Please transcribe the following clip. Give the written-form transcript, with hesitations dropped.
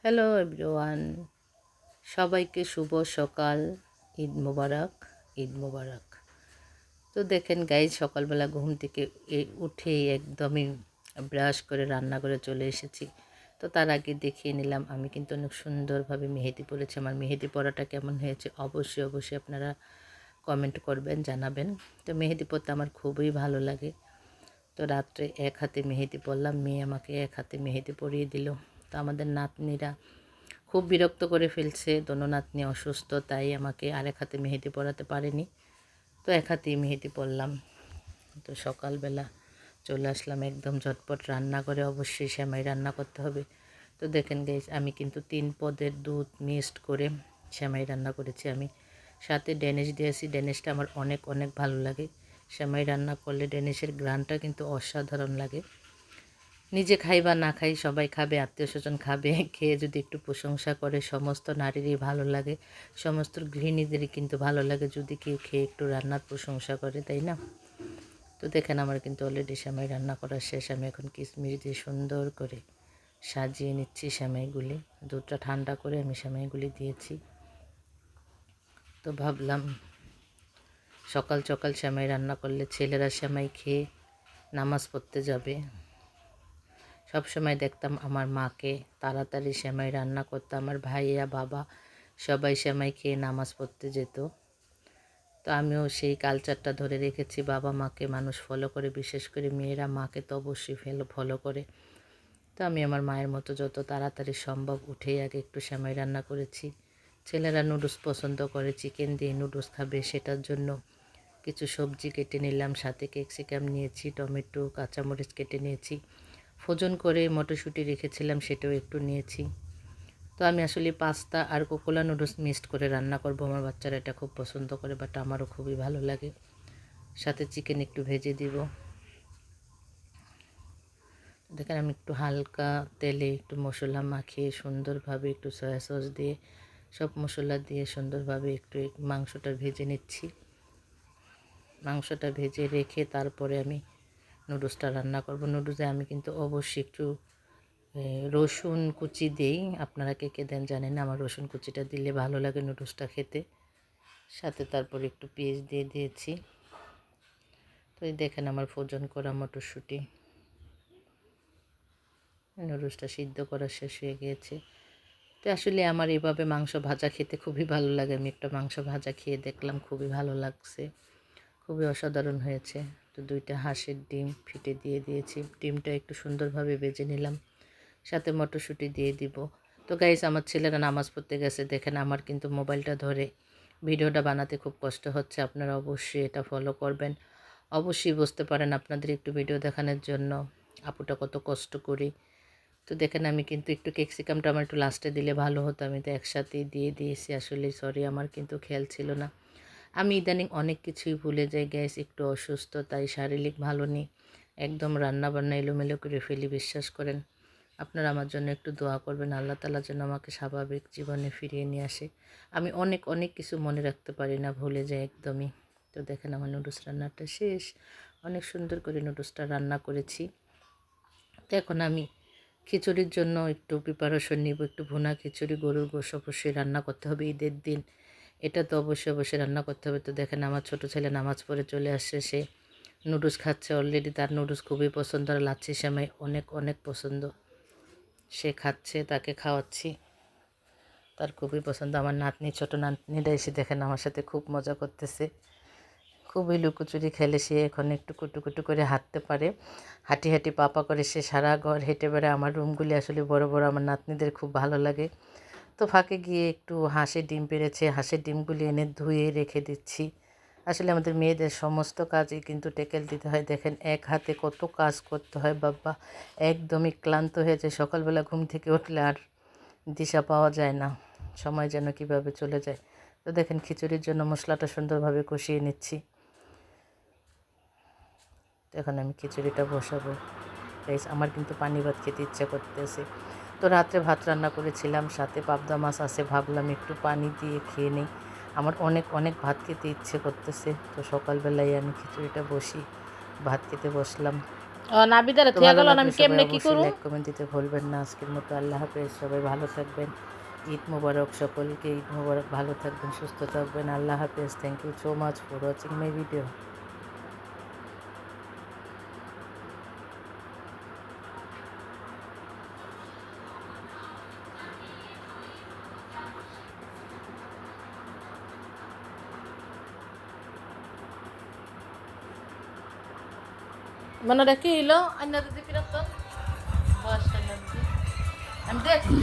Hello everyone, সবাইকে শুভ সকাল। ঈদ মোবারক, ঈদ মোবারক। তো দেখেন গাইজ, সকালবেলা ঘুম থেকে উঠেই একদমই ব্রাশ করে রান্না করে চলে এসেছি। তো তার আগে দেখিয়ে নিলাম আমি কিন্তু অনেক সুন্দরভাবে মেহেদি পরেছি। আমার মেহেদি পরাটা কেমন হয়েছে অবশ্যই অবশ্যই আপনারা কমেন্ট করবেন, জানাবেন। তো মেহেদি পরতে আমার খুবই ভালো লাগে। তো রাত্রে এক হাতে মেহেদি পরলাম, মেয়ে আমাকে এক হাতে মেহেদি পরিয়ে দিল। তো আমাদের নাতনিরা খুব বিরক্ত করে ফেলছে, দোনো নাতনি অসুস্থ, তাই আমাকে আরেক হাতে মেহেদি পরাতে পারেনি। তো এক হাতেই মেহেদি পরলাম। তো সকালবেলা চলে আসলাম একদম ঝটপট রান্না করে, অবশ্যই সেমাই রান্না করতে হবে। তো দেখেন গাইস, আমি কিন্তু 3 পদের দুধ মিক্সড করে সেমাই রান্না করেছি। আমি সাথে ড্যানিশ দিয়েছি, ড্যানিশটা আমার অনেক অনেক ভালো লাগে। সেমাই রান্না করলে ড্যানিশের ঘ্রাণটা কিন্তু অসাধারণ লাগে। নিজে খাই বা না খাই সবাই খাবে, আত্মীয়স্বজন খাবে, খেয়ে যদি একটু প্রশংসা করে সমস্ত নারীরই ভালো লাগে, সমস্ত গৃহিণীদেরই কিন্তু ভালো লাগে যদি কেউ খেয়ে একটু রান্নার প্রশংসা করে, তাই না? তো দেখেন আমার কিন্তু অলরেডি সেমাই রান্না করা শেষ। আমি এখন কিশমিশ দিয়ে সুন্দর করে সাজিয়ে নিচ্ছি সেমাইগুলি। দুধটা ঠান্ডা করে আমি সেমাইগুলি দিয়েছি। তো ভাবলাম সকাল সকাল সেমাই রান্না করলে ছেলেরা সেমাই খেয়ে নামাজ পড়তে যাবে। সব সময় দেখতাম আমার মাকে তাড়াতাড়ি সেমাই রান্না করতে, আমার ভাইয়া বাবা সবাই সেমাই খেয়ে নামাজ পড়তে যেত। তো আমিও সেই কালচারটা ধরে রেখেছি। বাবা মাকে মানুষ ফলো করে, বিশেষ করে মেয়েরা মাকে তো অবশ্যই ফলো করে। তো আমি আমার মায়ের মতো যত তাড়াতাড়ি সম্ভব উঠেই আগে একটু সেমাই রান্না করেছি। ছেলেরা নুডলস পছন্দ করে, চিকেন দিয়ে নুডলস খাবে, সেটার জন্য কিছু সবজি কেটে নিলাম, সাথে ক্যাপসিকাম নিয়েছি, টমেটো কাঁচামরিচ কেটে নিয়েছি, ফ্রোজেন করে মটরশুঁটি রেখেছিলাম সেটাও একটু নিয়েছি। তো আমি আসলে পাস্তা আর কোকোলা নুডলস মিক্সড করে রান্না করব। আমার বাচ্চারা এটা খুব পছন্দ করে, বাট আমারও খুবই ভালো লাগে। সাথে চিকেন একটু ভেজে দিব। দেখেন আমি একটু হালকা তেলে একটু মশলা মাখিয়ে সুন্দরভাবে একটু সয়া সস দিয়ে সব মশলা দিয়ে সুন্দরভাবে একটু মাংসটা ভেজে নিচ্ছি। মাংসটা ভেজে রেখে তারপরে আমি নুডলসটা রান্না করব। নুডলসে আমি কিন্তু অবশ্যই একটু রসুন কুচি দেই। আপনারা কে কে দেন জানেন না, আমার রসুন কুচিটা দিলে ভালো লাগে নুডলসটা খেতে। সাথে তারপর একটু পেঁয়াজ দিয়ে দিয়েছি। তো এই দেখেন আমার ফ্রোজেন করা মটরশুঁটি, নুডলসটা সিদ্ধ করা শেষ হয়ে গিয়েছে। তো আসলে আমার এভাবে মাংস ভাজা খেতে খুবই ভালো লাগে। আমি একটা মাংস ভাজা খেয়ে দেখলাম, খুবই ভালো লাগছে, খুবই অসাধারণ হয়েছে। তো 2টা হাঁসের ডিম ফিটে দিয়ে দিয়েছি, ডিমটা একটু সুন্দরভাবে ভেজে নিলাম, সাথে মটরশুঁটি দিয়ে দিব। তো গাইস, আমার ছেলেরা নামাজ পড়তে গেছে, দেখেন আমার কিন্তু মোবাইলটা ধরে ভিডিওটা বানাতে খুব কষ্ট হচ্ছে। আপনারা অবশ্যই এটা ফলো করবেন, অবশ্যই বুঝতে পারেন আপনাদের একটু ভিডিও দেখানোর জন্য আপুটা কত কষ্ট করি। তো দেখেন আমি কিন্তু একটু ক্যাপসিকামটা আমার একটু লাস্টে দিলে ভালো হতো, আমি তো একসাথেই দিয়ে দিয়েছি। আসলে সরি, আমার কিন্তু খেয়াল ছিল না। আমি ইদানিং অনেক কিছুই ভুলে যাই গ্যাস, একটু অসুস্থ, তাই শারীরিক ভালো নেই, একদম রান্নাবান্না এলোমেলো করে ফেলি, বিশ্বাস করেন। আপনারা আমার জন্য একটু দোয়া করবেন, আল্লাহ তাআলা যেন আমাকে স্বাভাবিক জীবনে ফিরিয়ে নিয়ে আসে। আমি অনেক অনেক কিছু মনে রাখতে পারি না, ভুলে যাই একদমই। তো দেখেন আমার নুডলস রান্নাটা শেষ, অনেক সুন্দর করে নুডলসটা রান্না করেছি। তো এখন আমি খিচুড়ির জন্য একটু প্রিপারেশন নিব, একটু ভুনা খিচুড়ি, গরুর গোশ অবশ্যই রান্না করতে হবে ঈদের দিন, এটা তো অবশ্যই অবশ্যই রান্না করতে হবে। তো দেখেন আমার ছোটো ছেলে নামাজ পড়ে চলে আসছে, সে নুডলস খাচ্ছে অলরেডি, তার নুডলস খুবই পছন্দ, আর লাচ্ছি সেমাই অনেক অনেক পছন্দ, সে খাচ্ছে, তাকে খাওয়াচ্ছি, তার খুবই পছন্দ। আমার নাতনি, ছোটো নাতনিটা এসে দেখেন আমার সাথে খুব মজা করতেছে, খুবই লুকোচুরি খেলে। সে এখন একটু কুটু কুটু করে হাঁটতে পারে, হাঁটি হাঁটি পাপা করে সে সারা ঘর হেঁটে বেড়ায়। আমার রুমগুলি আসলে বড় বড়, আমার নাতনিদের খুব ভালো লাগে। তো ফাঁকে গিয়ে একটু হাঁসের ডিম পেড়েছে, হাঁসের ডিমগুলি এনে ধুয়ে রেখে দিচ্ছি। আসলে আমাদের মেয়েদের সমস্ত কাজই কিন্তু টেকেল দিতে হয়। দেখেন এক হাতে কত কাজ করতে হয় বাবা, একদমই ক্লান্ত হয়ে যায়। সকালবেলা ঘুম থেকে উঠলে আর দিশা পাওয়া যায় না, সময় যেন কিভাবে চলে যায়। তো দেখেন খিচুড়ির জন্য মশলাটা সুন্দরভাবে কষিয়ে নিচ্ছি। তো এখন আমি খিচুড়িটা বসাবো। গাইস, আমার কিন্তু পানি ভাত খেতে ইচ্ছা করতেছে। তো রাত্রে ভাত রান্না করেছিলাম, সাথে পাবদা মাছ আছে, ভাবলাম একটু পানি দিয়ে খেয়ে নিই। আমার অনেক অনেক ভাত খেতে ইচ্ছে করতেছে। তো সকালবেলায় আমি খিচুড়িটা ভাত খেতে বসলাম। নাবিদারে থিয়া গেল আমি কেমনে কি করব? লাইক কমেন্ট দিতে ভুলবেন না। আজকের মতো আল্লাহ হাফেজ, সবাই ভালো থাকবেন। ঈদ মোবারক সকলকে, ঈদ মোবারক, ভালো থাকবেন, সুস্থ থাকবেন। আল্লাহ হাফেজ। Thank you so much for watching my video. মানে রেখে এলো অন্য দিদি ফিরত আমি দেখছি